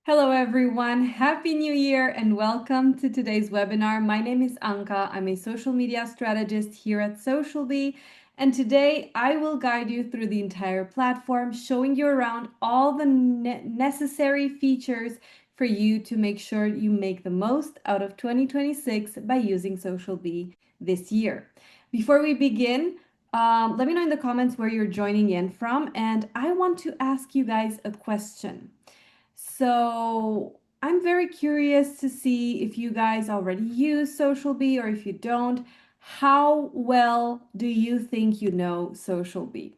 Hello, everyone. Happy New Year and welcome to today's webinar. My name is Anka. I'm a social media strategist here at SocialBee. And today I will guide you through the entire platform, showing you around all the necessary features for you to make sure you make the most out of 2026 by using SocialBee this year. Before we begin, let me know in the comments where you're joining in from. And I want to ask you guys a question. So I'm very curious to see if you guys already use SocialBee or if you don't, how well do you think you know SocialBee?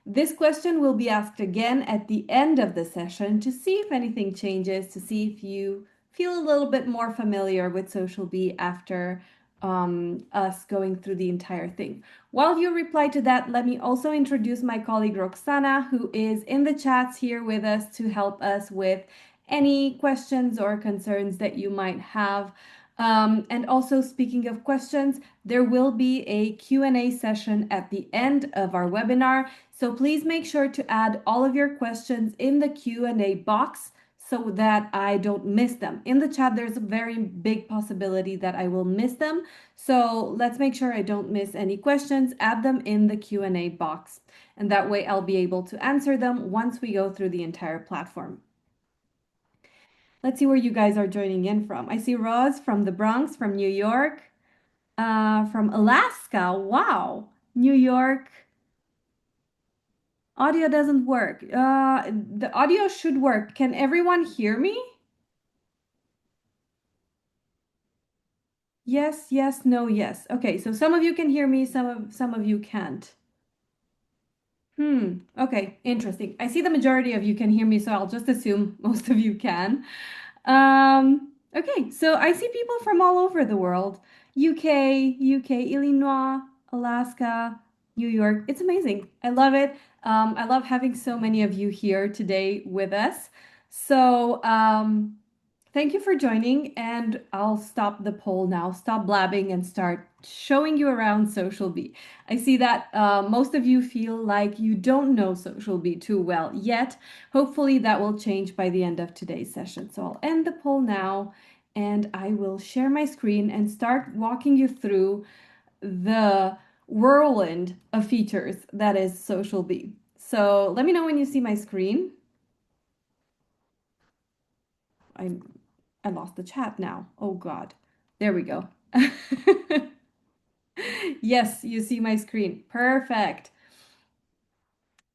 This question will be asked again at the end of the session to see if anything changes, to see if you feel a little bit more familiar with SocialBee after us going through the entire thing. While you reply to that, let me also introduce my colleague Roxana, who is in the chats here with us to help us with any questions or concerns that you might have. And also, speaking of questions, there will be a Q&A session at the end of our webinar. So please make sure to add all of your questions in the Q&A box so that I don't miss them. In the chat, there's a very big possibility that I will miss them. So let's make sure I don't miss any questions. Add them in the Q&A box. And that way I'll be able to answer them once we go through the entire platform. Let's see where you guys are joining in from. I see Roz from the Bronx, from New York, from Alaska. Wow. New York. Audio doesn't work. The audio should work. Can everyone hear me? Yes, yes, no, yes. Okay, so some of you can hear me, some of you can't. Okay, interesting. I see the majority of you can hear me, so I'll just assume most of you can. Okay, so I see people from all over the world. UK, Illinois, Alaska, New York. It's amazing. I love it. I love having so many of you here today with us. So, thank you for joining, and I'll stop the poll now, stop blabbing, and start showing you around SocialBee. I see that most of you feel like you don't know SocialBee too well yet. Hopefully that will change by the end of today's session. So I'll end the poll now, and I will share my screen and start walking you through the whirlwind of features that is SocialBee. So let me know when you see my screen. I I lost the chat now. Oh God. There we go. Yes, you see my screen. Perfect.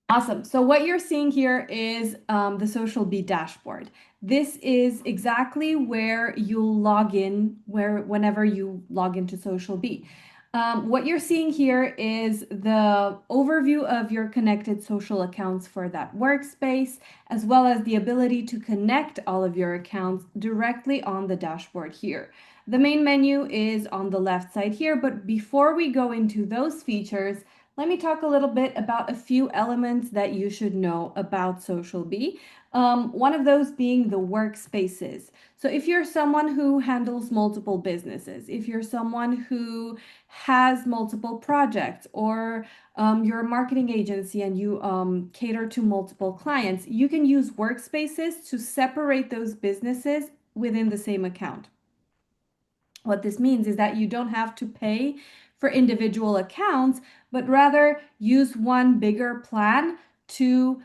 Awesome. So what you're seeing here is the SocialBee dashboard. This is exactly where you'll log in whenever you log into SocialBee. What you're seeing here is the overview of your connected social accounts for that workspace, as well as the ability to connect all of your accounts directly on the dashboard here. The main menu is on the left side here, but before we go into those features, let me talk a little bit about a few elements that you should know about SocialBee. One of those being the workspaces. So if you're someone who handles multiple businesses, if you're someone who has multiple projects, or you're a marketing agency and you cater to multiple clients, you can use workspaces to separate those businesses within the same account. What this means is that you don't have to pay for individual accounts, but rather use one bigger plan to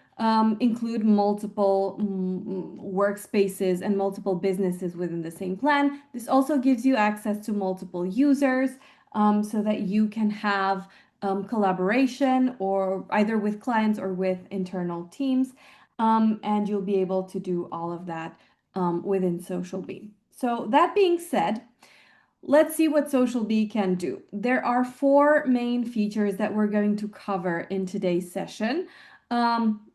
include multiple workspaces and multiple businesses within the same plan. This also gives you access to multiple users so that you can have collaboration or either with clients or with internal teams. And you'll be able to do all of that within SocialBee. So that being said, let's see what SocialBee can do. There are four main features that we're going to cover in today's session.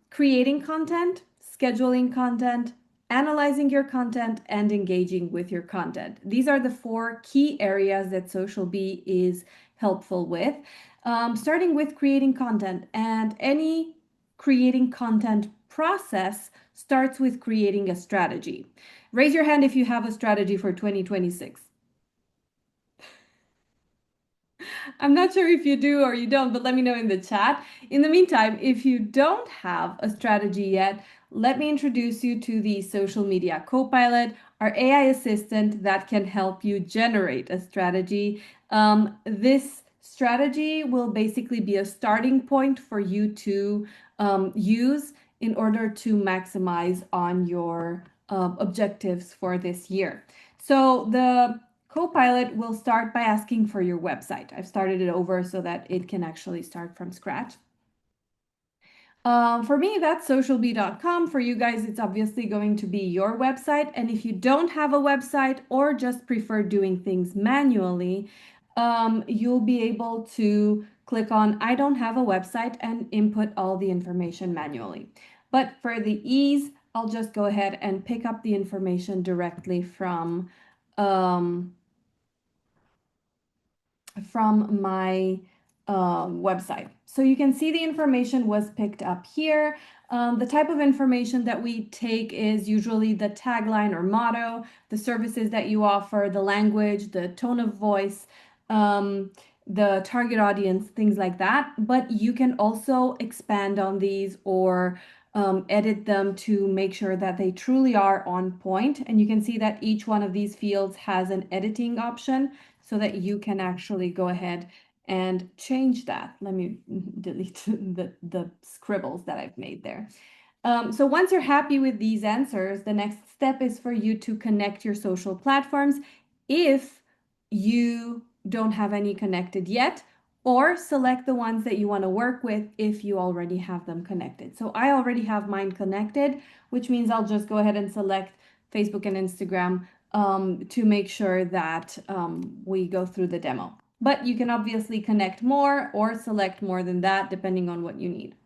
Creating content, scheduling content, analyzing your content, and engaging with your content. These are the four key areas that SocialBee is helpful with. Starting with creating content, and any creating content process starts with creating a strategy. Raise your hand if you have a strategy for 2026. I'm not sure if you do or you don't, but let me know in the chat. In the meantime, if you don't have a strategy yet, let me introduce you to the Social Media Copilot, our AI assistant that can help you generate a strategy. This strategy will basically be a starting point for you to use in order to maximize on your objectives for this year. So the Copilot will start by asking for your website. I've started it over so that it can actually start from scratch. For me, that's socialbee.com. For you guys, it's obviously going to be your website. And if you don't have a website or just prefer doing things manually, you'll be able to click on I don't have a website and input all the information manually. But for the ease, I'll just go ahead and pick up the information directly um, from my website. So you can see the information was picked up here. The type of information that we take is usually the tagline or motto, the services that you offer, the language, the tone of voice, the target audience, things like that. But you can also expand on these or edit them to make sure that they truly are on point. And you can see that each one of these fields has an editing option so that you can actually go ahead and change that. Let me delete the scribbles that I've made there. So once you're happy with these answers, the next step is for you to connect your social platforms if you don't have any connected yet, or select the ones that you want to work with if you already have them connected. So I already have mine connected, which means I'll just go ahead and select Facebook and Instagram to make sure that we go through the demo. But you can obviously connect more or select more than that depending on what you need.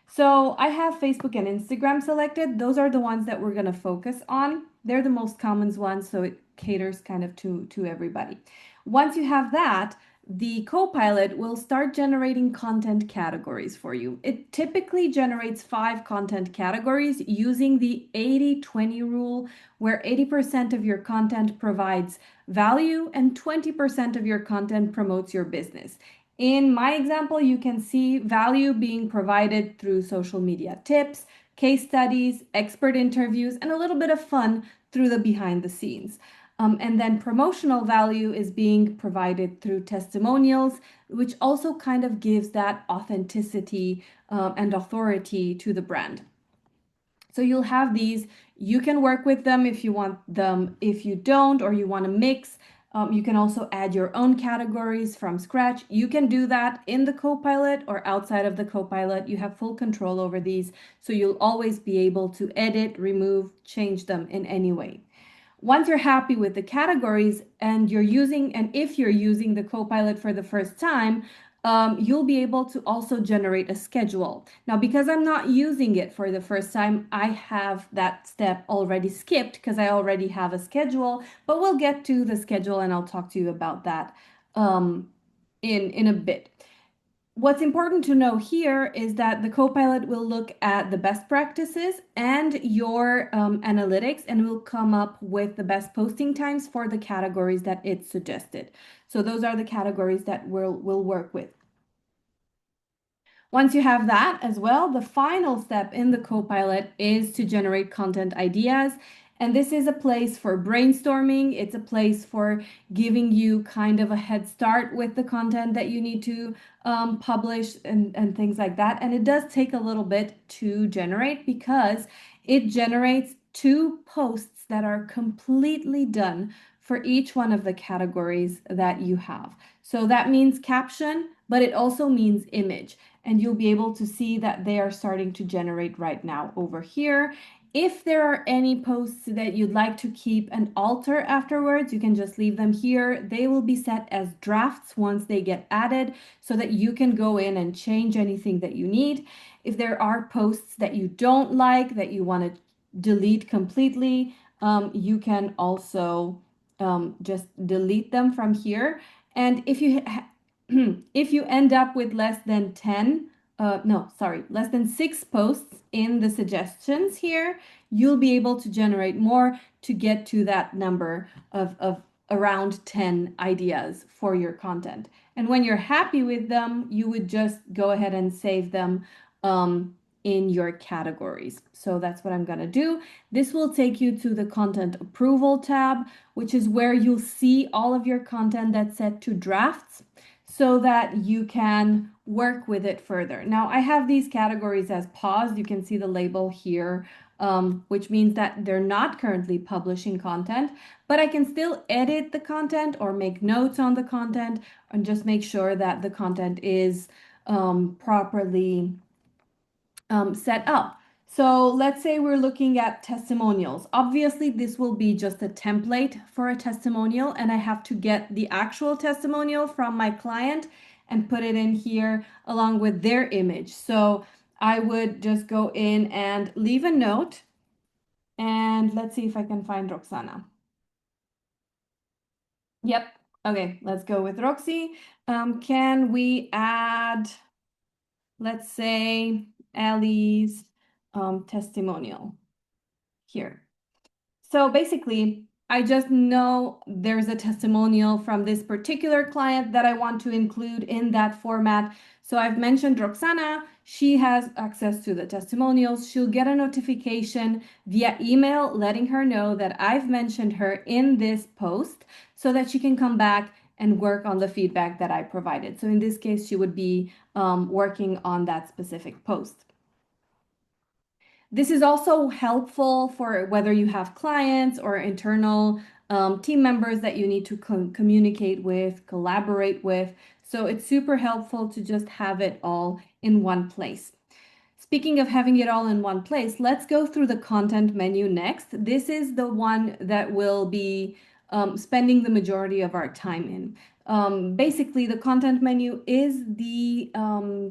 So I have Facebook and Instagram selected. Those are the ones that we're going to focus on. They're the most common ones, so it caters kind of to everybody. Once you have that, the Copilot will start generating content categories for you. It typically generates 5 content categories using the 80-20 rule, where 80% of your content provides value and 20% of your content promotes your business. In my example, you can see value being provided through social media tips, case studies, expert interviews, and a little bit of fun through the behind the scenes. And then promotional value is being provided through testimonials, which also kind of gives that authenticity and authority to the brand. So you'll have these. You can work with them if you want them. If you don't, or you want to mix, you can also add your own categories from scratch. You can do that in the Copilot or outside of the Copilot. You have full control over these, so you'll always be able to edit, remove, change them in any way. Once you're happy with the categories and if you're using the Copilot for the first time, you'll be able to also generate a schedule. Now, because I'm not using it for the first time, I have that step already skipped because I already have a schedule, but we'll get to the schedule and I'll talk to you about that in a bit. What's important to know here is that the Copilot will look at the best practices and your analytics and will come up with the best posting times for the categories that it suggested. So those are the categories that we'll work with. Once you have that as well, the final step in the Copilot is to generate content ideas. And this is a place for brainstorming. It's a place for giving you kind of a head start with the content that you need to publish and things like that. And it does take a little bit to generate because it generates 2 posts that are completely done for each one of the categories that you have. So that means caption, but it also means image. And you'll be able to see that they are starting to generate right now over here. If there are any posts that you'd like to keep and alter afterwards, you can just leave them here. They will be set as drafts once they get added so that you can go in and change anything that you need. If there are posts that you don't like, that you want to delete completely, you can also just delete them from here. And if you if you end up with less than 6 posts in the suggestions here, you'll be able to generate more to get to that number of around 10 ideas for your content. And when you're happy with them, you would just go ahead and save them um, in your categories. So that's what I'm going to do. This will take you to the content approval tab, which is where you'll see all of your content that's set to drafts so that you can work with it further. Now, I have these categories as paused. You can see the label here, which means that they're not currently publishing content, but I can still edit the content or make notes on the content and just make sure that the content is properly set up. So let's say we're looking at testimonials. Obviously, this will be just a template for a testimonial, and I have to get the actual testimonial from my client and put it in here along with their image. So I would just go in and leave a note, and let's see if I can find Roxana. Yep. Okay, let's go with Roxy. Can we add, let's say, Ellie's testimonial here? So basically, I just know there's a testimonial from this particular client that I want to include in that format. So I've mentioned Roxana. She has access to the testimonials. She'll get a notification via email letting her know that I've mentioned her in this post so that she can come back and work on the feedback that I provided. So in this case, she would be working on that specific post. This is also helpful for whether you have clients or internal team members that you need to communicate with, collaborate with. So it's super helpful to just have it all in one place. Speaking of having it all in one place, let's go through the content menu next. This is the one that will be spending the majority of our time in. Basically, the content menu is the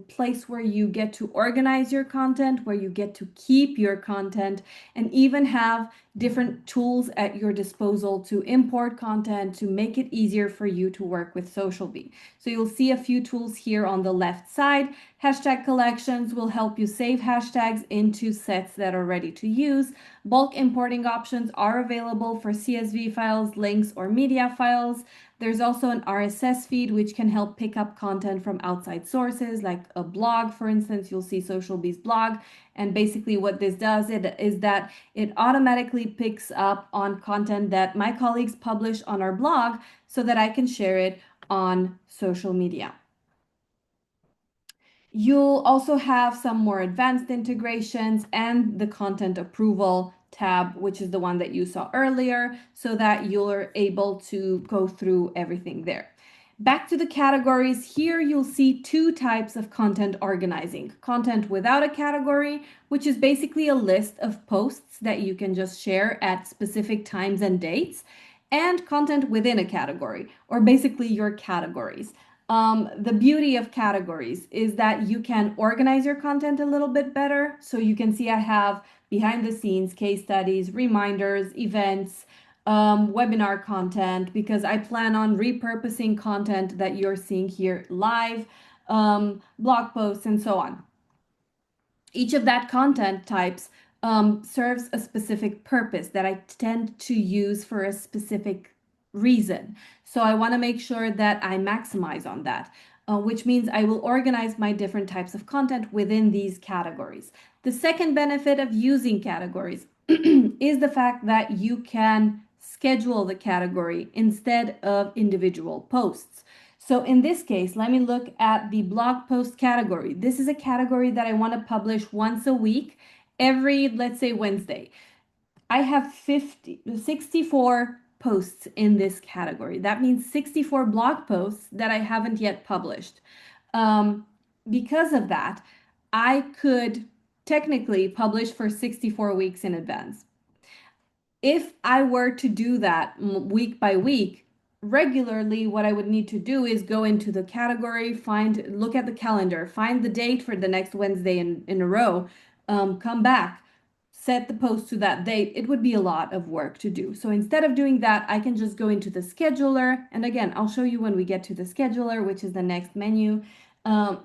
place where you get to organize your content, where you get to keep your content, and even have different tools at your disposal to import content to make it easier for you to work with SocialBee. So you'll see a few tools here on the left side. Hashtag collections will help you save hashtags into sets that are ready to use. Bulk importing options are available for CSV files, links, or media files. There's also an RSS feed, which can help pick up content from outside sources, like a blog, for instance. You'll see SocialBee's blog. And basically what this does is that it automatically picks up on content that my colleagues publish on our blog so that I can share it on social media. You'll also have some more advanced integrations and the content approval tab, which is the one that you saw earlier, so that you're able to go through everything there. Back to the categories, here you'll see two types of content organizing. Content without a category, which is basically a list of posts that you can just share at specific times and dates, and content within a category, or basically your categories. The beauty of categories is that you can organize your content a little bit better. So you can see I have behind the scenes case studies, reminders, events, webinar content, because I plan on repurposing content that you're seeing here live, blog posts, and so on. Each of that content types serves a specific purpose that I tend to use for a specific reason. So I want to make sure that I maximize on that, which means I will organize my different types of content within these categories. The second benefit of using categories is the fact that you can schedule the category instead of individual posts. So in this case, let me look at the blog post category. This is a category that I want to publish once a week, every, let's say, Wednesday. I have 64 posts in this category. That means 64 blog posts that I haven't yet published. Because of that, I could technically publish for 64 weeks in advance. If I were to do that week by week, regularly, what I would need to do is go into the category, look at the calendar, find the date for the next Wednesday in a row, come back, set the post to that date. It would be a lot of work to do. So instead of doing that, I can just go into the scheduler. And again, I'll show you when we get to the scheduler, which is the next menu. I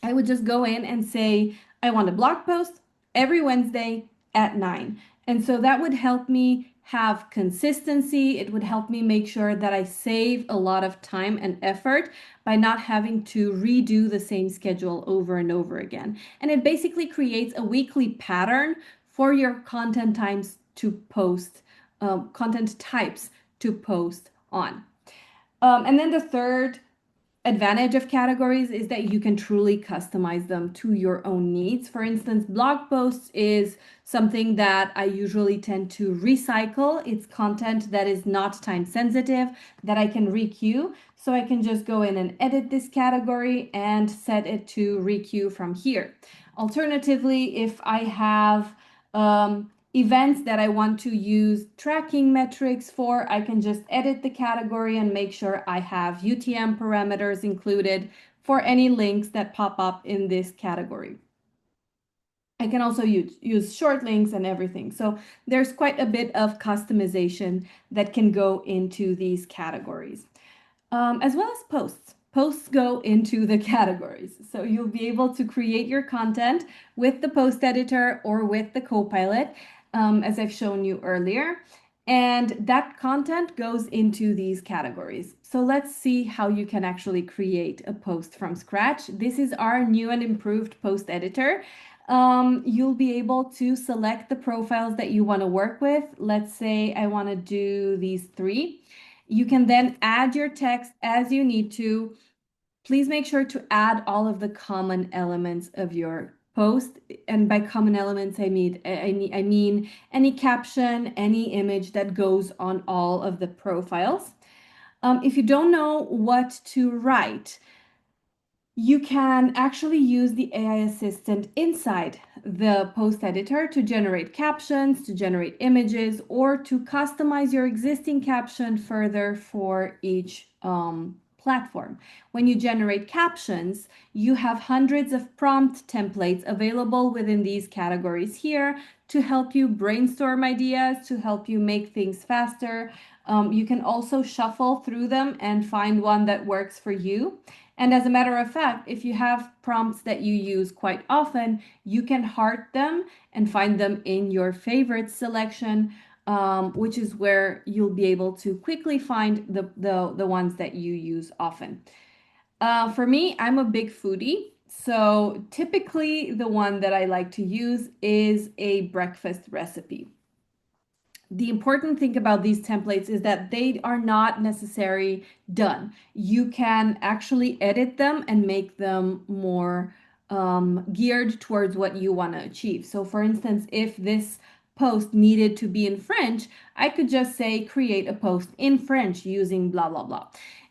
would just go in and say, I want a blog post every Wednesday at 9. And so that would help me have consistency. It would help me make sure that I save a lot of time and effort by not having to redo the same schedule over and over again. And it basically creates a weekly pattern for your content times to post, content types to post on. And then the third advantage of categories is that you can truly customize them to your own needs. For instance, blog posts is something that I usually tend to recycle. It's content that is not time sensitive that I can requeue. So I can just go in and edit this category and set it to requeue from here. Alternatively, if I have events that I want to use tracking metrics for, I can just edit the category and make sure I have UTM parameters included for any links that pop up in this category. I can also use short links and everything. So there's quite a bit of customization that can go into these categories, as well as posts. Posts go into the categories. So you'll be able to create your content with the post editor or with the Copilot, as I've shown you earlier. And that content goes into these categories. So let's see how you can actually create a post from scratch. This is our new and improved post editor. You'll be able to select the profiles that you want to work with. Let's say I want to do these 3. You can then add your text as you need to. Please make sure to add all of the common elements of your post. And by common elements, I mean any caption, any image that goes on all of the profiles. If you don't know what to write, you can actually use the AI assistant inside the post editor to generate captions, to generate images, or to customize your existing caption further for each platform. When you generate captions, you have hundreds of prompt templates available within these categories here to help you brainstorm ideas, to help you make things faster. You can also shuffle through them and find one that works for you. And as a matter of fact, if you have prompts that you use quite often, you can heart them and find them in your favorites selection, which is where you'll be able to quickly find the ones that you use often. For me, I'm a big foodie. So typically the one that I like to use is a breakfast recipe. The important thing about these templates is that they are not necessarily done. You can actually edit them and make them more geared towards what you want to achieve. So for instance, if this post needed to be in French, I could just say create a post in French using blah, blah, blah.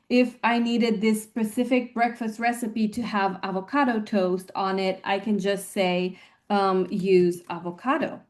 If I needed this specific breakfast recipe to have avocado toast on it, I can just say use avocado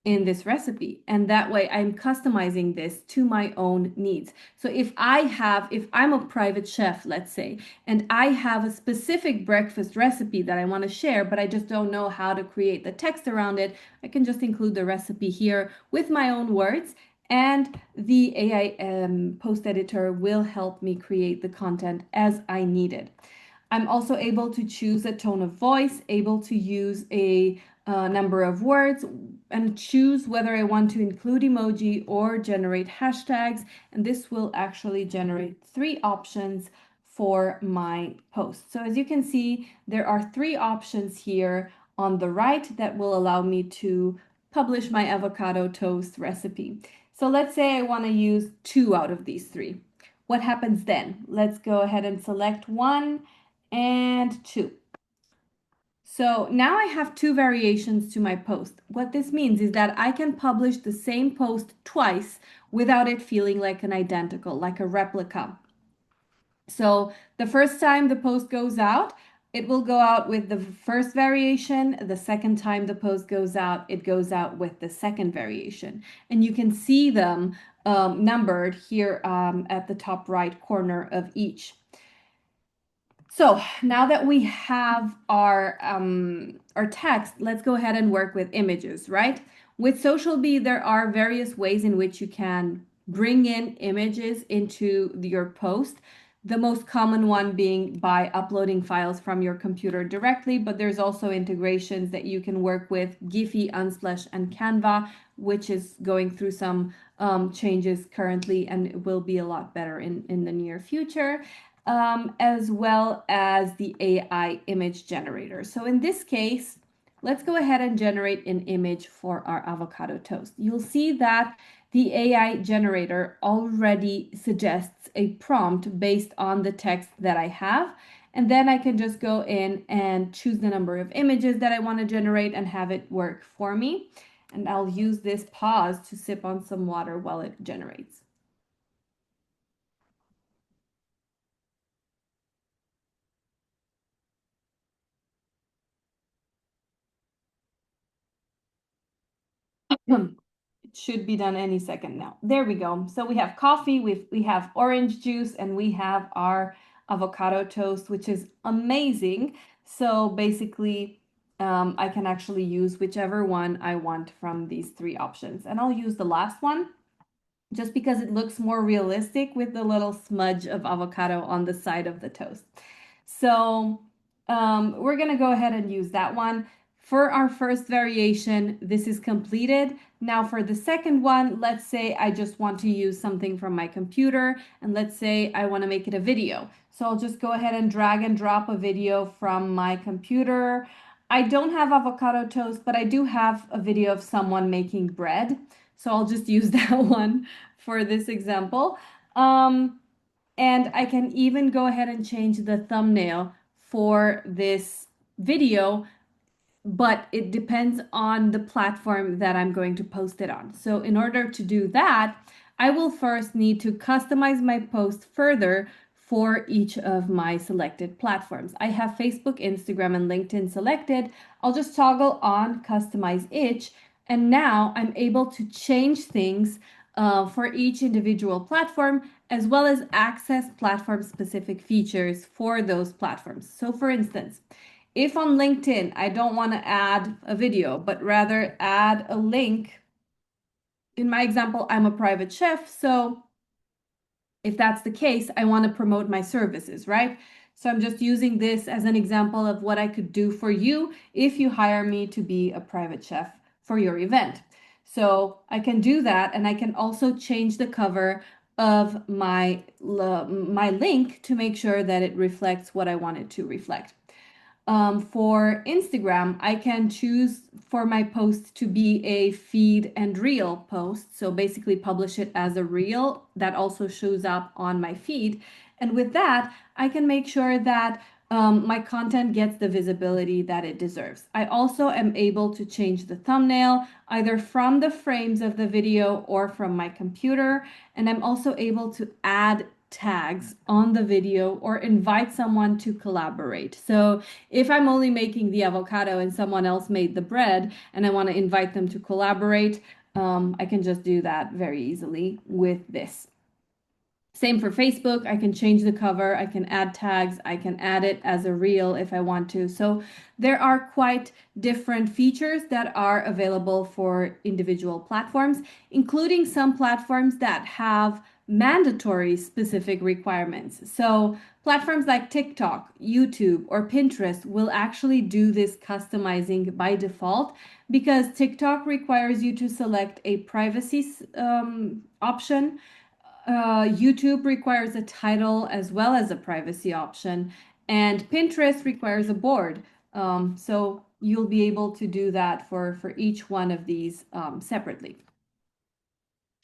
in this recipe, and that way I'm customizing this to my own needs. So if I'm a private chef, let's say, and I have a specific breakfast recipe that I want to share, but I just don't know how to create the text around it, I can just include the recipe here with my own words, and the AI post editor will help me create the content as I need it. I'm also able to choose a tone of voice, able to use a number of words, and choose whether I want to include emoji or generate hashtags. And this will actually generate 3 options for my post. So as you can see, there are 3 options here on the right that will allow me to publish my avocado toast recipe. So let's say I want to use 2 out of these 3. What happens then? Let's go ahead and select 1 and 2. So now I have 2 variations to my post. What this means is that I can publish the same post twice without it feeling like an identical, like a replica. So the first time the post goes out, it will go out with the first variation. The second time the post goes out, it goes out with the second variation. And you can see them numbered here at the top right corner of each. So now that we have our text, let's go ahead and work with images, right? With SocialBee, there are various ways in which you can bring in images into your post. The most common one being by uploading files from your computer directly, but there's also integrations that you can work with, Giphy, Unsplash, and Canva, which is going through some changes currently and it will be a lot better in the near future, as well as the AI image generator. So in this case, let's go ahead and generate an image for our avocado toast. You'll see that the AI generator already suggests a prompt based on the text that I have. And then I can just go in and choose the number of images that I want to generate and have it work for me. And I'll use this pause to sip on some water while it generates. It should be done any second now. There we go. So we have coffee, we have orange juice, and we have our avocado toast, which is amazing. So basically, I can actually use whichever one I want from these three options. And I'll use the last one just because it looks more realistic with the little smudge of avocado on the side of the toast. So we're gonna go ahead and use that one. For our first variation, this is completed. Now for the second one, let's say I just want to use something from my computer and let's say I want to make it a video. So I'll just go ahead and drag and drop a video from my computer. I don't have avocado toast, but I do have a video of someone making bread. So I'll just use that one for this example. And I can even go ahead and change the thumbnail for this video, but it depends on the platform that I'm going to post it on. So in order to do that, I will first need to customize my post further for each of my selected platforms. I have Facebook, Instagram, and LinkedIn selected. I'll just toggle on Customize Each, and now I'm able to change things for each individual platform, as well as access platform-specific features for those platforms. So for instance, if on LinkedIn I don't want to add a video, but rather add a link, in my example, I'm a private chef, so if that's the case, I want to promote my services, right? So I'm just using this as an example of what I could do for you if you hire me to be a private chef for your event. So I can do that, and I can also change the cover of my link to make sure that it reflects what I want it to reflect. For Instagram, I can choose for my post to be a feed and reel post. So basically publish it as a reel that also shows up on my feed. And with that, I can make sure that my content gets the visibility that it deserves. I also am able to change the thumbnail either from the frames of the video or from my computer. And I'm also able to add tags on the video or invite someone to collaborate. So if I'm only making the avocado and someone else made the bread and I want to invite them to collaborate, I can just do that very easily with this. Same for Facebook. I can change the cover, I can add tags, I can add it as a reel if I want to. So there are quite different features that are available for individual platforms, including some platforms that have mandatory specific requirements. So platforms like TikTok, YouTube, or Pinterest will actually do this customizing by default because TikTok requires you to select a privacy option. YouTube requires a title as well as a privacy option, and Pinterest requires a board. So you'll be able to do that for each one of these separately.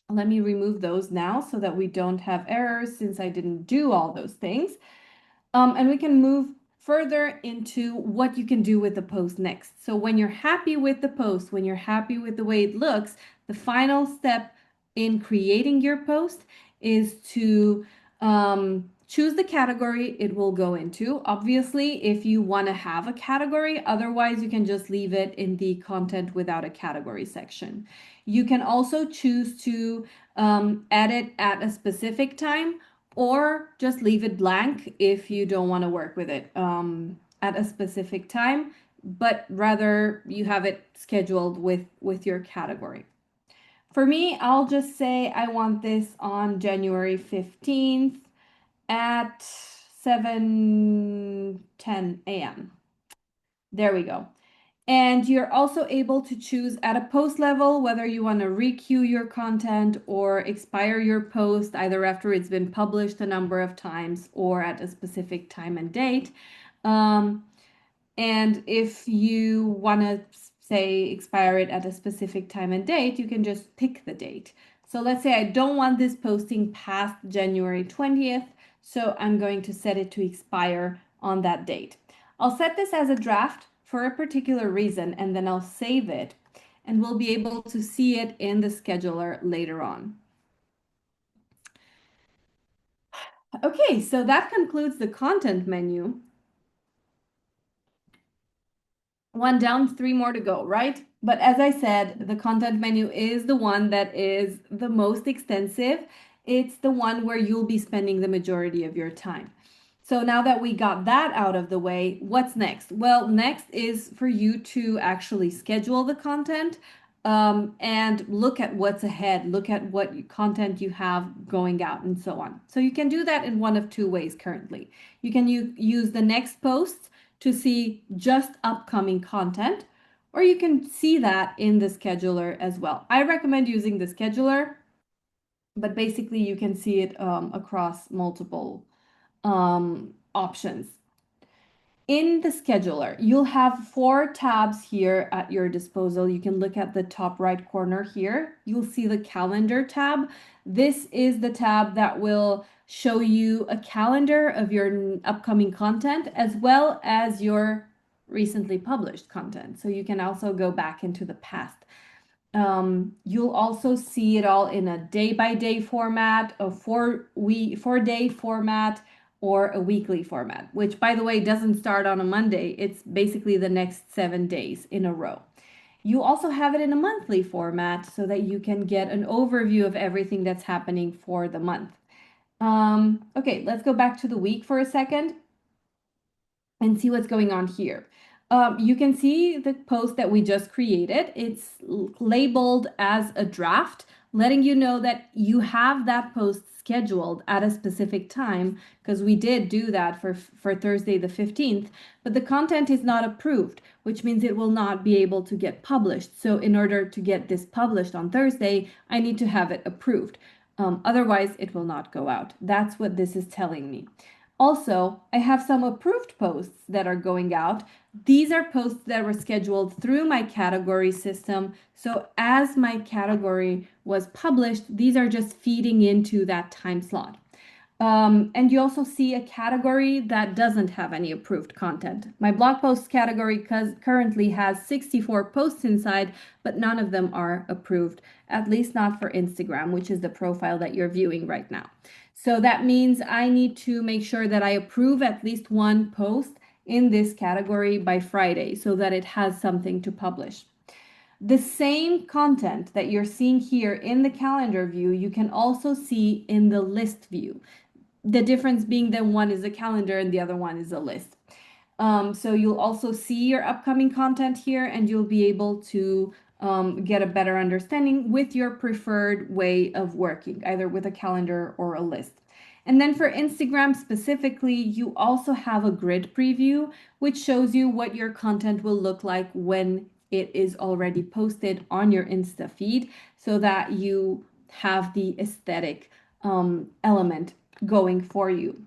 Let me remove those now so that we don't have errors since I didn't do all those things. And we can move further into what you can do with the post next. So when you're happy with the post, when you're happy with the way it looks, the final step in creating your post is to choose the category it will go into. Obviously, if you want to have a category, otherwise you can just leave it in the content without a category section. You can also choose to edit at a specific time or just leave it blank if you don't want to work with it at a specific time, but rather you have it scheduled with your category. For me, I'll just say I want this on January 15th, at 7:10 a.m. There we go. And you're also able to choose at a post level whether you want to requeue your content or expire your post either after it's been published a number of times or at a specific time and date. Um, and if you want to say expire it at a specific time and date, you can just pick the date. So let's say I don't want this posting past January 20th, so I'm going to set it to expire on that date. I'll set this as a draft for a particular reason, and then I'll save it, and we'll be able to see it in the scheduler later on. Okay, so that concludes the content menu. One down, three more to go, right? But as I said, the content menu is the one that is the most extensive. It's the one where you'll be spending the majority of your time. So now that we got that out of the way, what's next? Well, next is for you to actually schedule the content and look at what's ahead, look at what content you have going out and so on. So you can do that in one of two ways currently. You can use the next posts to see just upcoming content, or you can see that in the scheduler as well. I recommend using the scheduler, but basically you can see it across multiple options. In the scheduler, you'll have 4 tabs here at your disposal. You can look at the top right corner here. You'll see the calendar tab. This is the tab that will show you a calendar of your upcoming content as well as your recently published content. So you can also go back into the past. You'll also see it all in a day-by-day format, a 4-day format, or a weekly format, which by the way doesn't start on a Monday. It's basically the next 7 days in a row. You also have it in a monthly format so that you can get an overview of everything that's happening for the month. Okay, let's go back to the week for a second and see what's going on here. You can see the post that we just created. It's labeled as a draft, letting you know that you have that post scheduled at a specific time, because we did do that for Thursday the 15th, but the content is not approved, which means it will not be able to get published. So in order to get this published on Thursday, I need to have it approved. Otherwise, it will not go out. That's what this is telling me. Also, I have some approved posts that are going out. These are posts that were scheduled through my category system. So as my category was published, these are just feeding into that time slot. And you also see a category that doesn't have any approved content. My blog posts category currently has 64 posts inside, but none of them are approved, at least not for Instagram, which is the profile that you're viewing right now. So that means I need to make sure that I approve at least one post in this category by Friday so that it has something to publish. The same content that you're seeing here in the calendar view, you can also see in the list view. The difference being that one is a calendar and the other one is a list. So you'll also see your upcoming content here and you'll be able to get a better understanding with your preferred way of working, either with a calendar or a list. And then for Instagram specifically, you also have a grid preview, which shows you what your content will look like when it is already posted on your Insta feed so that you have the aesthetic element going for you.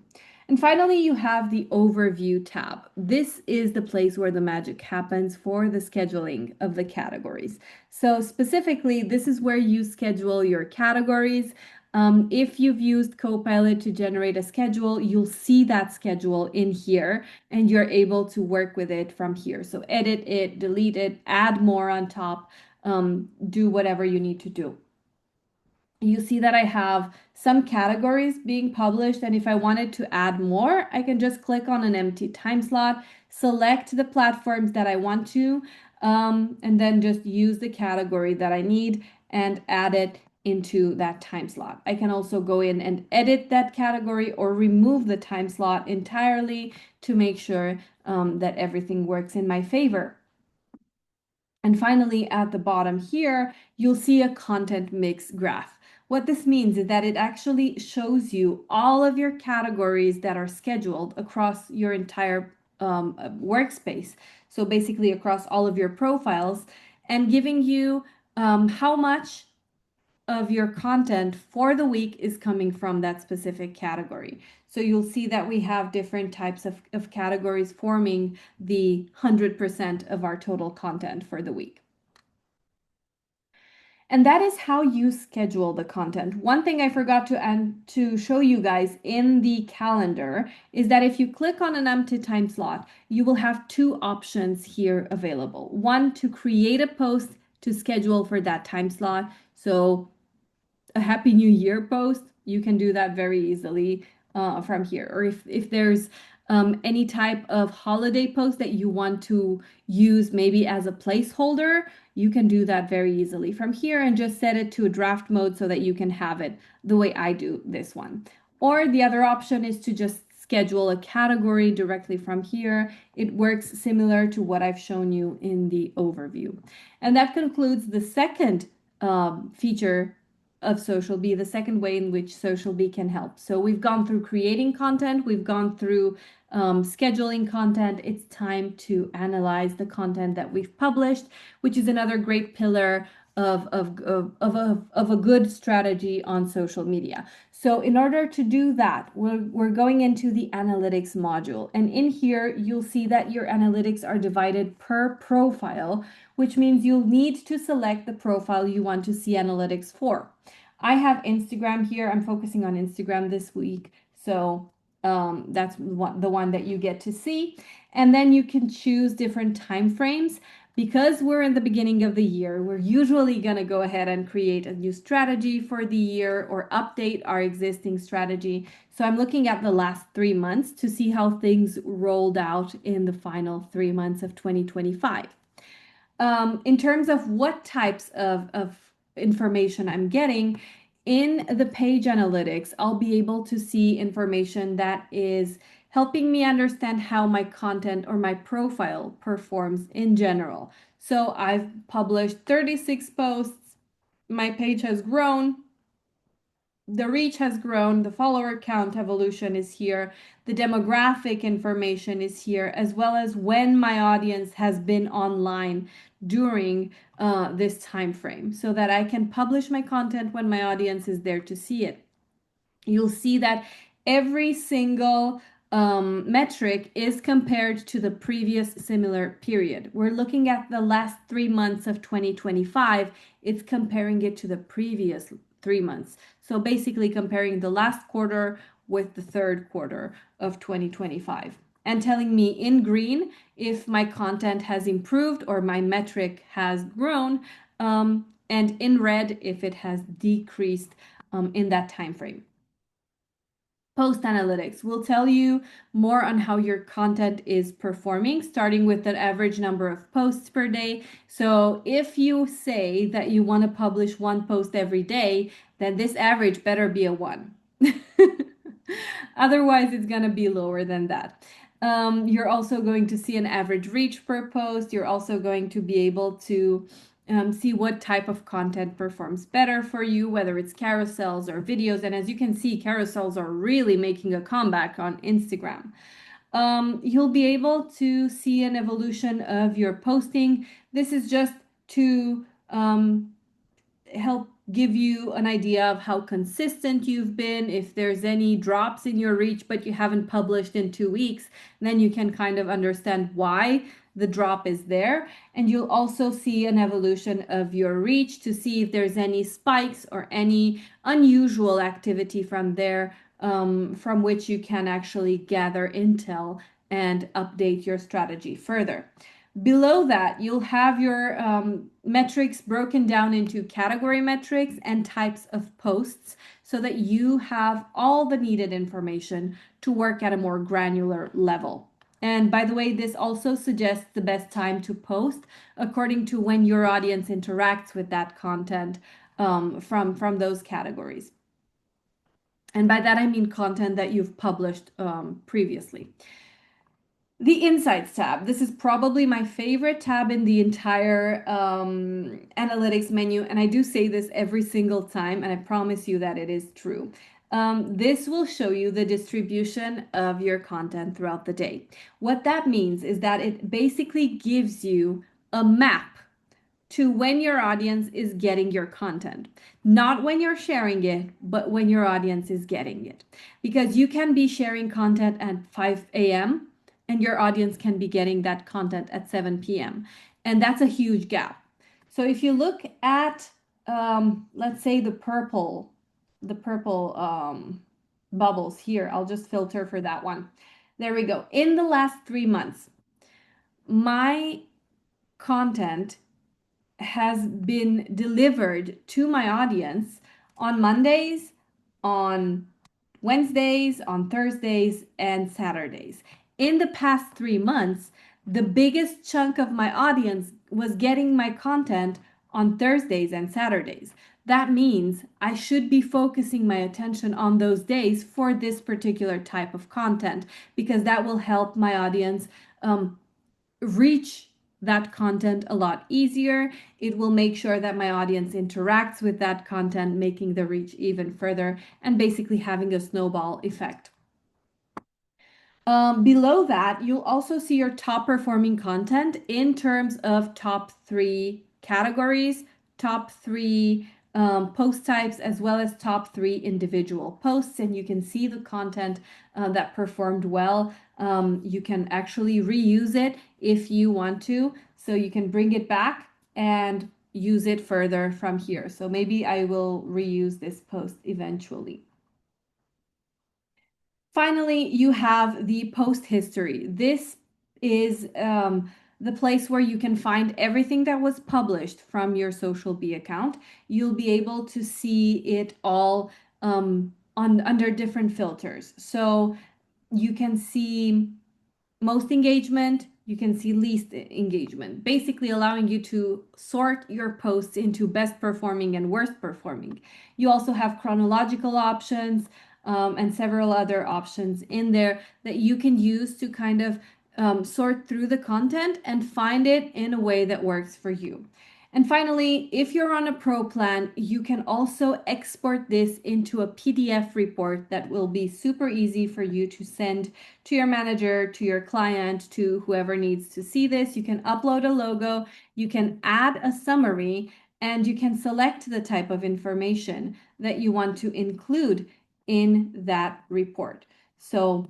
And finally, you have the overview tab. This is the place where the magic happens for the scheduling of the categories. So specifically, this is where you schedule your categories. If you've used Copilot to generate a schedule, you'll see that schedule in here and you're able to work with it from here. So edit it, delete it, add more on top, do whatever you need to do. You see that I have some categories being published, and if I wanted to add more, I can just click on an empty time slot, select the platforms that I want to, and then just use the category that I need and add it into that time slot. I can also go in and edit that category or remove the time slot entirely to make sure that everything works in my favor. And finally, at the bottom here, you'll see a content mix graph. What this means is that it actually shows you all of your categories that are scheduled across your entire workspace. So basically across all of your profiles and giving you how much of your content for the week is coming from that specific category. So you'll see that we have different types of categories forming the 100% of our total content for the week. And that is how you schedule the content. One thing I forgot to show you guys in the calendar is that if you click on an empty time slot, you will have two options here available. One, to create a post to schedule for that time slot. So a Happy New Year post, you can do that very easily from here. Or if there's any type of holiday post that you want to use maybe as a placeholder, you can do that very easily from here and just set it to a draft mode so that you can have it the way I do this one. Or the other option is to just schedule a category directly from here. It works similar to what I've shown you in the overview. And that concludes the second feature of SocialBee, the second way in which SocialBee can help. So we've gone through creating content, we've gone through scheduling content. It's time to analyze the content that we've published, which is another great pillar of a good strategy on social media. So in order to do that, we're going into the analytics module. And in here, you'll see that your analytics are divided per profile, which means you'll need to select the profile you want to see analytics for. I have Instagram here. I'm focusing on Instagram this week. So that's the one that you get to see. And then you can choose different time frames. Because we're in the beginning of the year, we're usually going to go ahead and create a new strategy for the year or update our existing strategy. So I'm looking at the last 3 months to see how things rolled out in the final 3 months of 2025. In terms of what types of information I'm getting, in the page analytics, I'll be able to see information that is helping me understand how my content or my profile performs in general. So I've published 36 posts, my page has grown, the reach has grown, the follower count evolution is here, the demographic information is here, as well as when my audience has been online during this time frame so that I can publish my content when my audience is there to see it. You'll see that every single metric is compared to the previous similar period. We're looking at the last 3 months of 2025. It's comparing it to the previous 3 months. So basically comparing the last quarter with the third quarter of 2025 and telling me in green if my content has improved or my metric has grown, and in red if it has decreased in that time frame. Post analytics will tell you more on how your content is performing, starting with the average number of posts per day. So if you say that you want to publish 1 post every day, then this average better be a 1. Otherwise, it's going to be lower than that. You're also going to see an average reach per post. You're also going to be able to see what type of content performs better for you, whether it's carousels or videos. And as you can see, carousels are really making a comeback on Instagram. You'll be able to see an evolution of your posting. This is just to help give you an idea of how consistent you've been. If there's any drops in your reach, but you haven't published in 2 weeks, then you can kind of understand why the drop is there. And you'll also see an evolution of your reach to see if there's any spikes or any unusual activity from there, from which you can actually gather intel and update your strategy further. Below that, you'll have your metrics broken down into category metrics and types of posts so that you have all the needed information to work at a more granular level. And by the way, this also suggests the best time to post according to when your audience interacts with that content from those categories. And by that, I mean content that you've published previously. The Insights tab. This is probably my favorite tab in the entire analytics menu. And I do say this every single time, and I promise you that it is true. This will show you the distribution of your content throughout the day. What that means is that it basically gives you a map to when your audience is getting your content. Not when you're sharing it, but when your audience is getting it. Because you can be sharing content at 5 a.m. and your audience can be getting that content at 7 p.m. And that's a huge gap. So if you look at, let's say the purple bubbles here, I'll just filter for that one. There we go. In the last 3 months, my content has been delivered to my audience on Mondays, on Wednesdays, on Thursdays, and Saturdays. In the past 3 months, the biggest chunk of my audience was getting my content on Thursdays and Saturdays. That means I should be focusing my attention on those days for this particular type of content because that will help my audience reach that content a lot easier. It will make sure that my audience interacts with that content, making the reach even further and basically having a snowball effect. Below that, you'll also see your top performing content in terms of top 3 categories, top 3 post types, as well as top 3 individual posts. And you can see the content that performed well. You can actually reuse it if you want to. So you can bring it back and use it further from here. So maybe I will reuse this post eventually. Finally, you have the post history. This is the place where you can find everything that was published from your SocialBee account. You'll be able to see it all on under different filters. So you can see most engagement, you can see least engagement, basically allowing you to sort your posts into best performing and worst performing. You also have chronological options and several other options in there that you can use to kind of sort through the content and find it in a way that works for you. And finally, if you're on a pro plan, you can also export this into a PDF report that will be super easy for you to send to your manager, to your client, to whoever needs to see this. You can upload a logo, you can add a summary, and you can select the type of information that you want to include in that report. So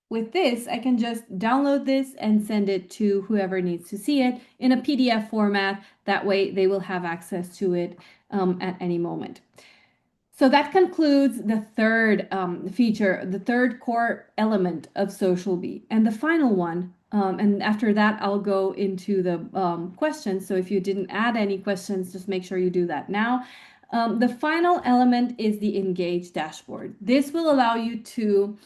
with this, I can just download this and send it to whoever needs to see it in a PDF format. That way they will have access to it at any moment. So that concludes the third feature, the third core element of SocialBee. And the final one, and after that, I'll go into the questions. So if you didn't add any questions, just make sure you do that now. The final element is the Engage dashboard. This will allow you to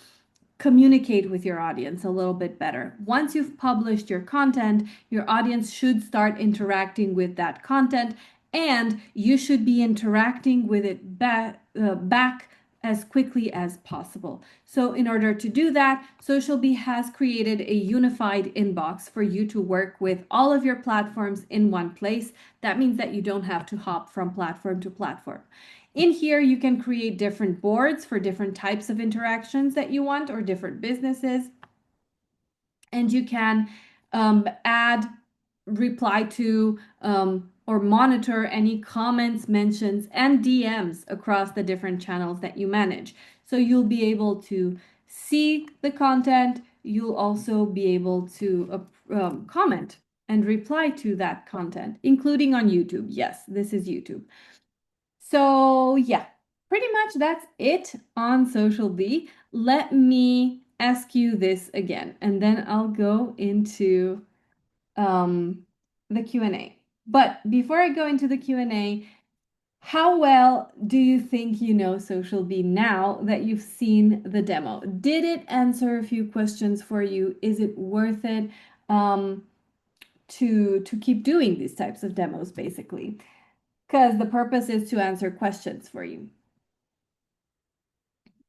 communicate with your audience a little bit better. Once you've published your content, your audience should start interacting with that content, and you should be interacting with it back as quickly as possible. So in order to do that, SocialBee has created a unified inbox for you to work with all of your platforms in one place. That means that you don't have to hop from platform to platform. In here, you can create different boards for different types of interactions that you want or different businesses. And you can add, reply to, or monitor any comments, mentions, and DMs across the different channels that you manage. So you'll be able to see the content. You'll also be able to comment and reply to that content, including on YouTube. Yes, this is YouTube. So yeah, pretty much that's it on SocialBee. Let me ask you this again, and then I'll go into the Q&A. But before I go into the Q&A, how well do you think you know SocialBee now that you've seen the demo? Did it answer a few questions for you? Is it worth it to keep doing these types of demos, basically? Because the purpose is to answer questions for you.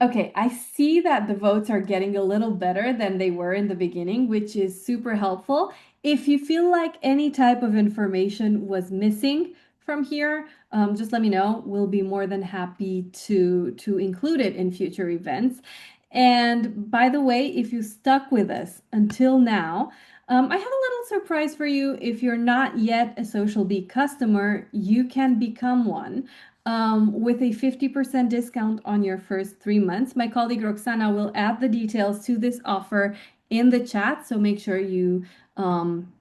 Okay, I see that the votes are getting a little better than they were in the beginning, which is super helpful. If you feel like any type of information was missing from here, just let me know. We'll be more than happy to include it in future events. And by the way, if you stuck with us until now, I have a little surprise for you. If you're not yet a SocialBee customer, you can become one with a 50% discount on your first 3 months. My colleague Roxana will add the details to this offer in the chat, so make sure you um,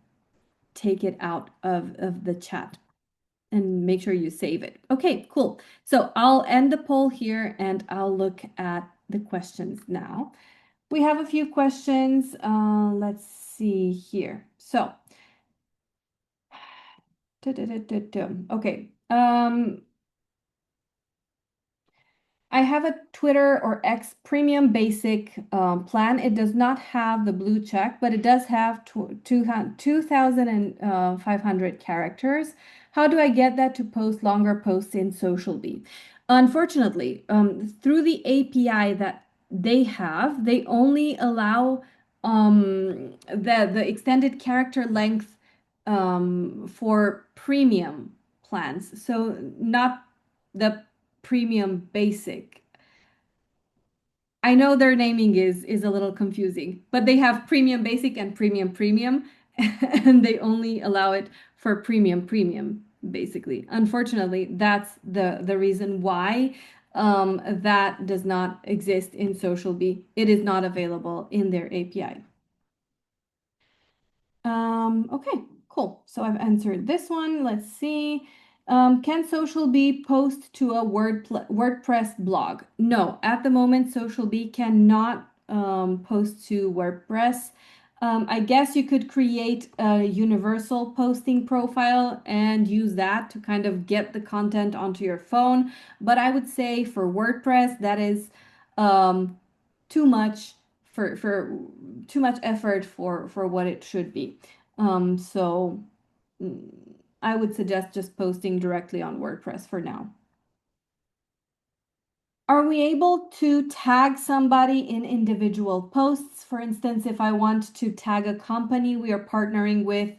take it out of the chat and make sure you save it. Okay, cool. So I'll end the poll here and I'll look at the questions now. We have a few questions. Let's see here. So, okay. I have a Twitter or X Premium Basic plan. It does not have the blue check, but it does have 2,500 characters. How do I get that to post longer posts in SocialBee? Unfortunately, through the API that they have, they only allow the extended character length for premium plans. So not the premium basic. I know their naming is a little confusing, but they have premium basic and premium and they only allow it for premium basically. Unfortunately, that's the reason why that does not exist in SocialBee. It is not available in their API. Okay, cool. So I've answered this one. Let's see. Can SocialBee post to a WordPress blog? No, at the moment, SocialBee cannot post to WordPress. I guess you could create a universal posting profile and use that to kind of get the content onto your phone. But I would say for WordPress, that is um, too much for too much effort for what it should be. So mm, I would suggest just posting directly on WordPress for now. Are we able to tag somebody in individual posts? For instance, if I want to tag a company we are partnering with,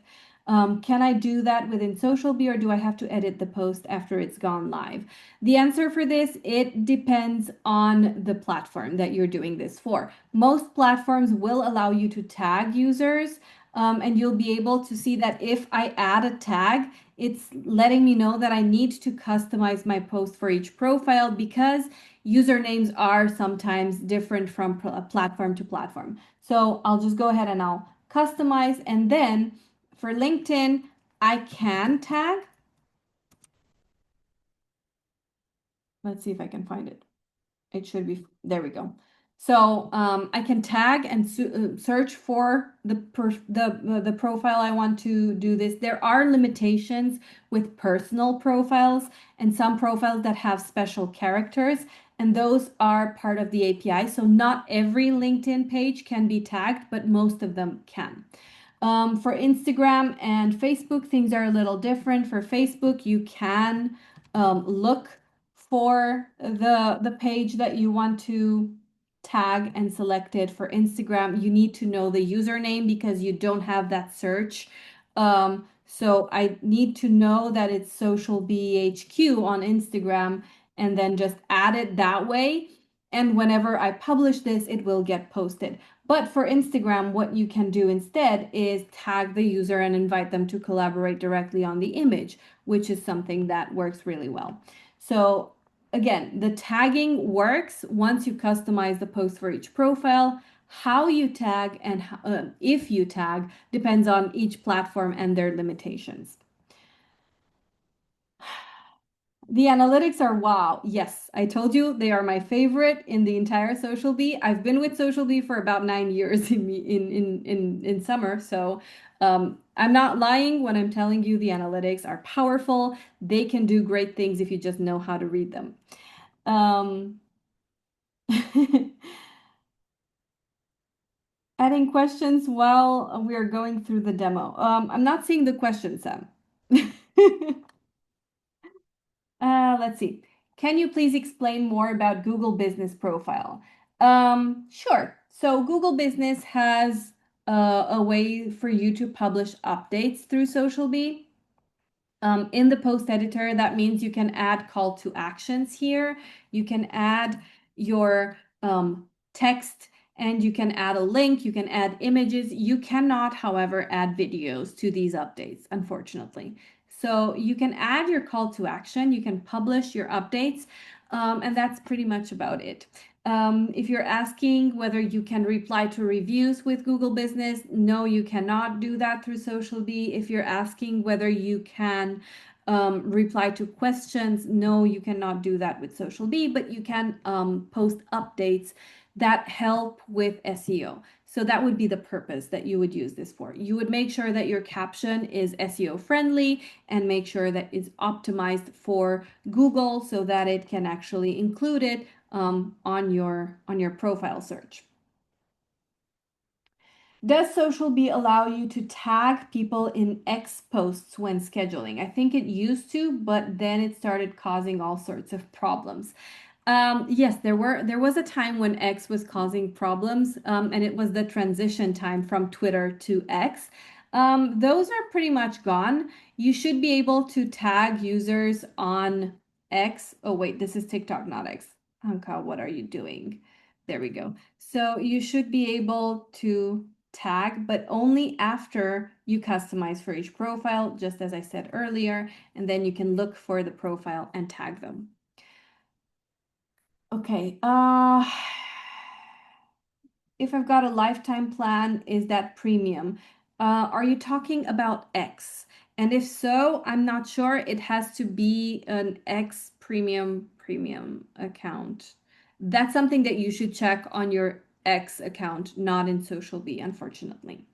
can I do that within SocialBee or do I have to edit the post after it's gone live? The answer for this, it depends on the platform that you're doing this for. Most platforms will allow you to tag users, and you'll be able to see that if I add a tag, it's letting me know that I need to customize my post for each profile because usernames are sometimes different from platform to platform. So I'll just go ahead and I'll customize. And then for LinkedIn, I can tag. Let's see if I can find it. It should be, there we go. So I can tag and search for the profile I want to do this. There are limitations with personal profiles and some profiles that have special characters, and those are part of the API. So not every LinkedIn page can be tagged, but most of them can. For Instagram and Facebook, things are a little different. For Facebook, you can look for the page that you want to tag and select it. For Instagram, you need to know the username because you don't have that search. So I need to know that it's Social BHQ on Instagram and then just add it that way. And whenever I publish this, it will get posted. But for Instagram, what you can do instead is tag the user and invite them to collaborate directly on the image, which is something that works really well. So again, the tagging works once you customize the post for each profile. How you tag and if you tag depends on each platform and their limitations. The analytics are wow. Yes, I told you they are my favorite in the entire SocialBee. I've been with SocialBee for about 9 years in summer, so I'm not lying when I'm telling you the analytics are powerful. They can do great things if you just know how to read them. Um, Adding questions while we are going through the demo. I'm not seeing the question, Sam. Let's see. Can you please explain more about Google Business Profile? Sure. So Google Business has a way for you to publish updates through SocialBee. In the post editor, that means you can add call to actions here. You can add your text and you can add a link. You can add images. You cannot, however, add videos to these updates, unfortunately. So you can add your call to action. You can publish your updates, and that's pretty much about it. If you're asking whether you can reply to reviews with Google Business, no, you cannot do that through SocialBee. If you're asking whether you can reply to questions, no, you cannot do that with SocialBee, but you can post updates that help with SEO. So that would be the purpose that you would use this for. You would make sure that your caption is SEO friendly and make sure that it's optimized for Google so that it can actually include it on your profile search. Does SocialBee allow you to tag people in X posts when scheduling? I think it used to, but then it started causing all sorts of problems. Yes, there was a time when X was causing problems, and it was the transition time from Twitter to X. Those are pretty much gone. You should be able to tag users on X. Oh, wait, this is TikTok, not X. Anka, what are you doing? There we go. So you should be able to tag, but only after you customize for each profile, just as I said earlier, and then you can look for the profile and tag them. Okay, if I've got a lifetime plan, is that premium? Are you talking about X? And if so, I'm not sure. It has to be an X premium account. That's something that you should check on your X account, not in SocialBee, unfortunately.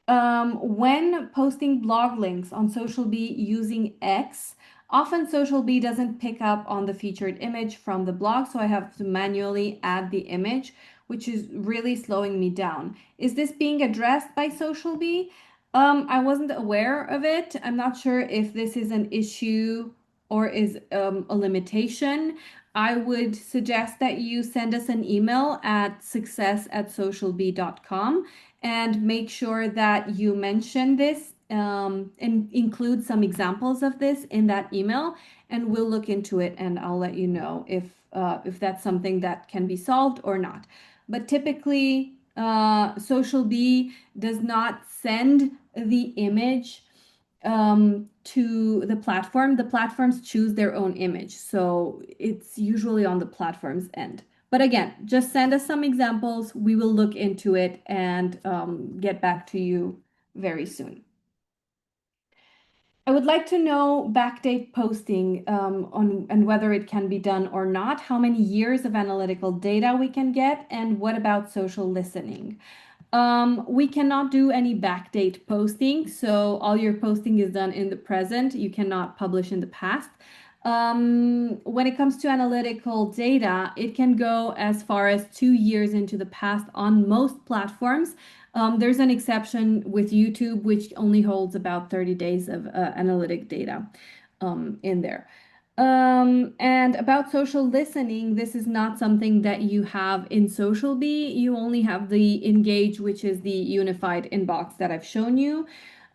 When posting blog links on SocialBee using X, often SocialBee doesn't pick up on the featured image from the blog, so I have to manually add the image, which is really slowing me down. Is this being addressed by SocialBee? I wasn't aware of it. I'm not sure if this is an issue or is a limitation. I would suggest that you send us an email at success@socialbee.com and make sure that you mention this and include some examples of this in that email, and we'll look into it and I'll let you know if that's something that can be solved or not. But typically, SocialBee does not send the image to the platform. The platforms choose their own image, so it's usually on the platform's end. But again, just send us some examples. We will look into it and get back to you very soon. I would like to know backdate posting on and whether it can be done or not, how many years of analytical data we can get, and what about social listening. We cannot do any backdate posting, so all your posting is done in the present. You cannot publish in the past. When it comes to analytical data, it can go as far as 2 years into the past on most platforms. There's an exception with YouTube, which only holds about 30 days of analytic data in there. And about social listening, this is not something that you have in SocialBee. You only have the Engage, which is the unified inbox that I've shown you.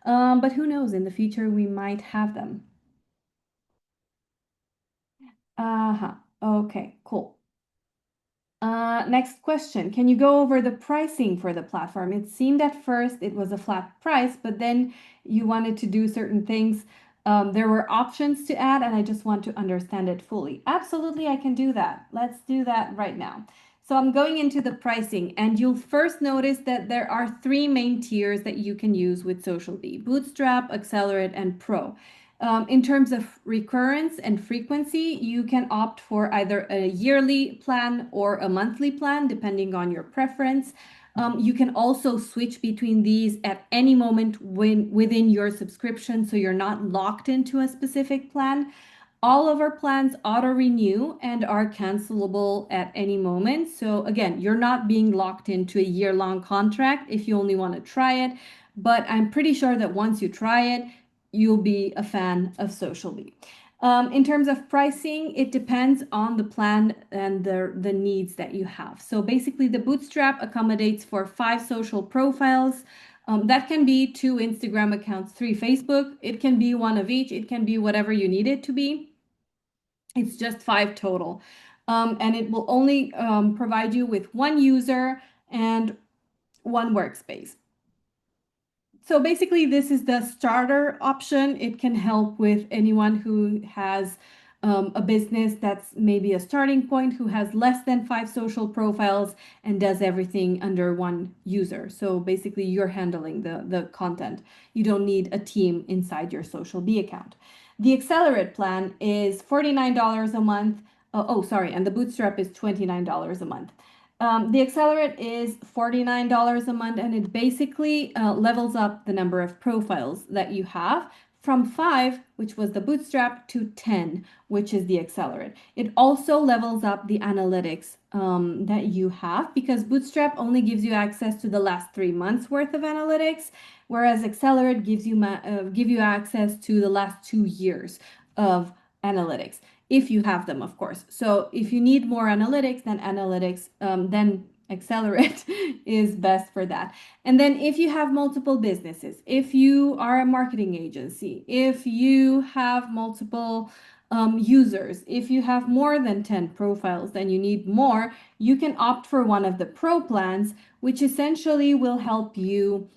But who knows, in the future we might have them. Uh-huh. Okay, cool. Next question. Can you go over the pricing for the platform? It seemed at first it was a flat price, but then you wanted to do certain things. There were options to add, and I just want to understand it fully. Absolutely, I can do that. Let's do that right now. So I'm going into the pricing, and you'll first notice that there are three main tiers that you can use with SocialBee: Bootstrap, Accelerate, and Pro. In terms of recurrence and frequency, you can opt for either a yearly plan or a monthly plan, depending on your preference. You can also switch between these at any moment within your subscription, so you're not locked into a specific plan. All of our plans auto-renew and are cancelable at any moment. So again, you're not being locked into a year-long contract if you only want to try it. But I'm pretty sure that once you try it, you'll be a fan of SocialBee. In terms of pricing, it depends on the plan and the needs that you have. So basically, the Bootstrap accommodates for 5 social profiles. That can be 2 Instagram accounts, 3 Facebook. It can be one of each. It can be whatever you need it to be. It's just 5 total. And it will only provide you with one user and one workspace. So basically, this is the starter option. It can help with anyone who has a business that's maybe a starting point, who has less than 5 social profiles and does everything under one user. So basically, you're handling the content. You don't need a team inside your SocialBee account. The Accelerate plan is $49 a month. Sorry, and the Bootstrap is $29 a month. The Accelerate is $49 a month, and it basically levels up the number of profiles that you have from 5, which was the Bootstrap, to 10, which is the Accelerate. It also levels up the analytics that you have, because Bootstrap only gives you access to the last 3 months worth of analytics, whereas Accelerate gives you access to the last 2 years of analytics, if you have them, of course. So if you need more analytics, then Accelerate is best for that. And then if you have multiple businesses, if you are a marketing agency, if you have multiple users, if you have more than 10 profiles, then you need more, you can opt for one of the pro plans, which essentially will help you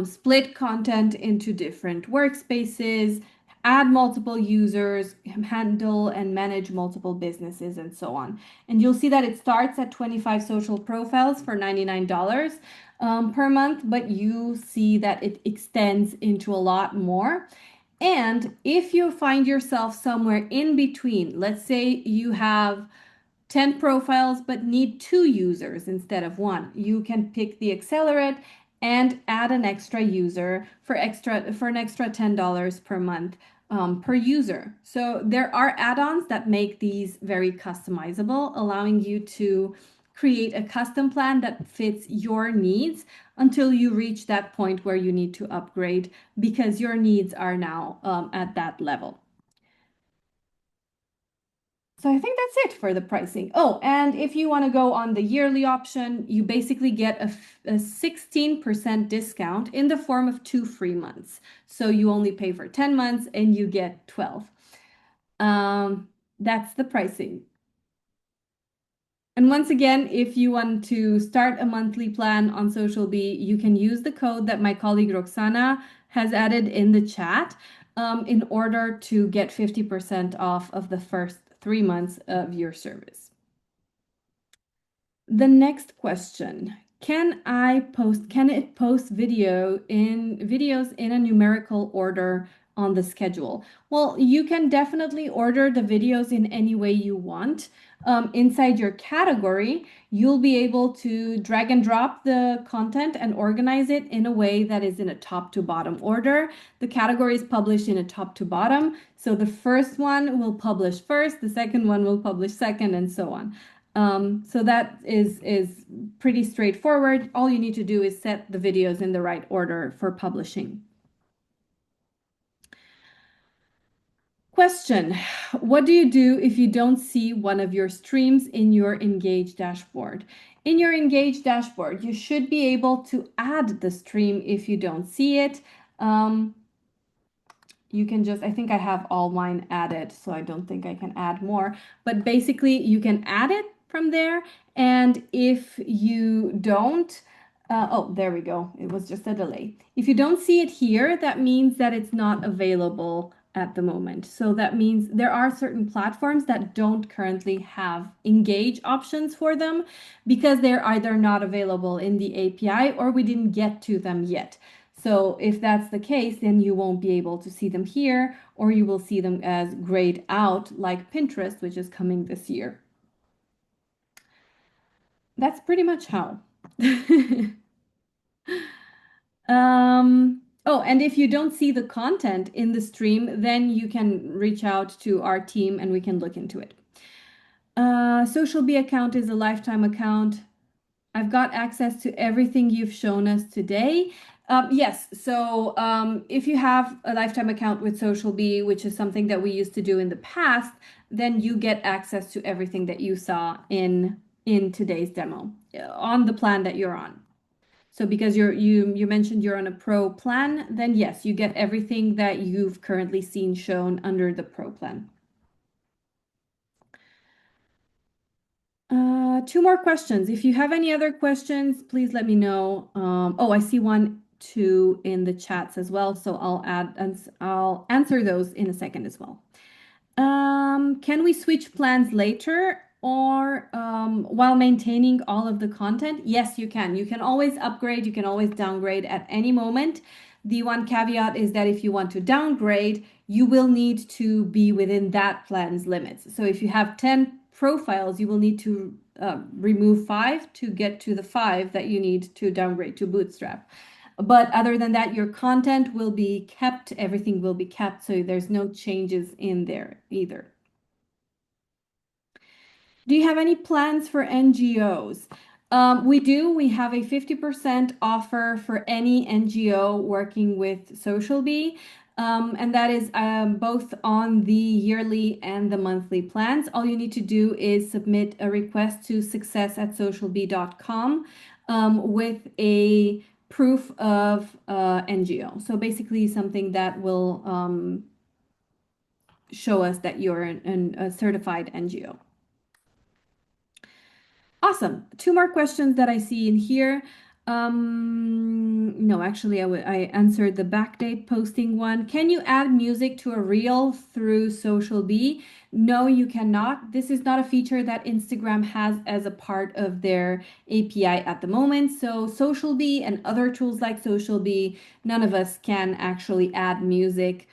split content into different workspaces, add multiple users, handle and manage multiple businesses, and so on. And you'll see that it starts at 25 social profiles for $99 per month, but you see that it extends into a lot more. And if you find yourself somewhere in between, let's say you have 10 profiles but need 2 users instead of one, you can pick the Accelerate and add an extra user for an extra $10 per month per user. So there are add-ons that make these very customizable, allowing you to create a custom plan that fits your needs until you reach that point where you need to upgrade because your needs are now at that level. So I think that's it for the pricing. Oh, and if you want to go on the yearly option, you basically get a 16% discount in the form of 2 free months. So you only pay for 10 months and you get 12. That's the pricing. And once again, if you want to start a monthly plan on SocialBee, you can use the code that my colleague Roxana has added in the chat in order to get 50% off of the first 3 months of your service. The next question, can it post videos in a numerical order on the schedule? Well, you can definitely order the videos in any way you want. Inside your category, you'll be able to drag and drop the content and organize it in a way that is in a top to bottom order. The category is published in a top to bottom. So the first one will publish first, the second one will publish second, and so on. So that is pretty straightforward. All you need to do is set the videos in the right order for publishing. Question, what do you do if you don't see one of your streams in your Engage dashboard? In your Engage dashboard, you should be able to add the stream if you don't see it. You can just, I think I have all mine added, so I don't think I can add more. But basically, you can add it from there. And if you don't, oh, there we go. It was just a delay. If you don't see it here, that means that it's not available at the moment. So that means there are certain platforms that don't currently have Engage options for them because they're either not available in the API or we didn't get to them yet. So if that's the case, then you won't be able to see them here, or you will see them as grayed out like Pinterest, which is coming this year. That's pretty much how. Oh, and if you don't see the content in the stream, then you can reach out to our team and we can look into it. SocialBee account is a lifetime account. I've got access to everything you've shown us today. Yes. So if you have a lifetime account with SocialBee, which is something that we used to do in the past, then you get access to everything that you saw in today's demo on the plan that you're on. So because you mentioned you're on a pro plan, then yes, you get everything that you've currently seen shown under the pro plan. Two more questions. If you have any other questions, please let me know. Oh, I see one, two in the chats as well, so I'll add and I'll answer those in a second as well. Can we switch plans later or while maintaining all of the content? Yes, you can. You can always upgrade, you can always downgrade at any moment. The one caveat is that if you want to downgrade, you will need to be within that plan's limits. So if you have 10 profiles, you will need to remove five to get to the five that you need to downgrade to Bootstrap. But other than that, your content will be kept, everything will be kept, so there's no changes in there either. Do you have any plans for NGOs? We do. We have a 50% offer for any NGO working with SocialBee. And that is both on the yearly and the monthly plans. All you need to do is submit a request to success@socialbee.com with a proof of NGO. So basically something that will show us that you're a certified NGO. Awesome. Two more questions that I see in here. No, actually, I answered the backdate posting one. Can you add music to a reel through SocialBee? No, you cannot. This is not a feature that Instagram has as a part of their API at the moment. So SocialBee and other tools like SocialBee, none of us can actually add music.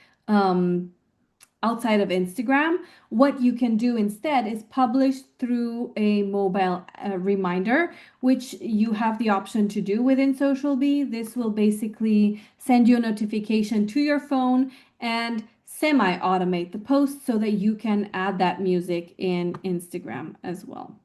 Outside of Instagram. What you can do instead is publish through a mobile reminder, which you have the option to do within SocialBee. This will basically send you a notification to your phone and semi-automate the post so that you can add that music in Instagram as well.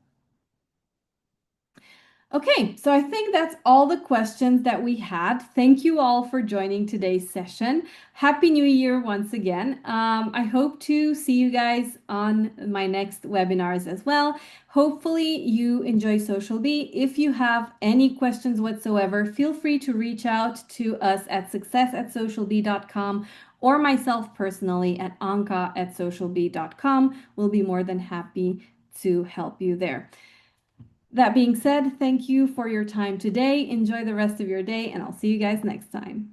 Okay, so I think that's all the questions that we had. Thank you all for joining today's session. Happy New Year once again. I hope to see you guys on my next webinars as well. Hopefully you enjoy SocialBee. If you have any questions whatsoever, feel free to reach out to us at success@socialbee.com or myself personally at anka@socialbee.com. We'll be more than happy to help you there. That being said, thank you for your time today. Enjoy the rest of your day, and I'll see you guys next time.